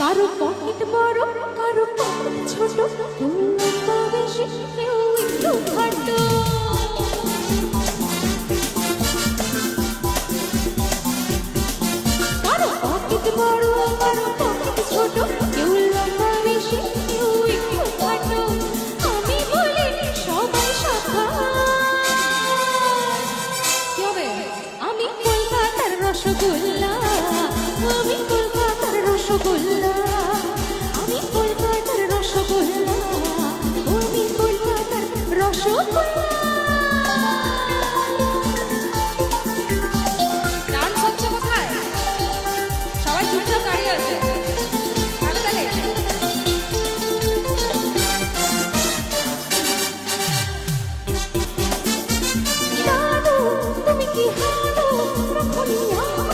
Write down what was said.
কারো পকেট বড়, কারো পকেট ছোট, কেউ লম্বা বেশি, কেউ একটু খাটো। কারো পকেট বড়, কারো পকেট ছোট, কেউ লম্বা বেশি, কেউ একটু খাটো। আমি বলি সবাই সাবধান। কি হবে? আমি কলকাতার রসগোল্লা, আমি কলকাতার রসগোল্লা, আমি কলকাতার রসগোল্লা, আমি কলকাতার রসগোল্লা। ডান্স হচ্ছে কোথায়? সবাই চুপচাপ দাঁড়িয়ে আছে। তাহলে জানো তুমি কি হানো, তখনই আমার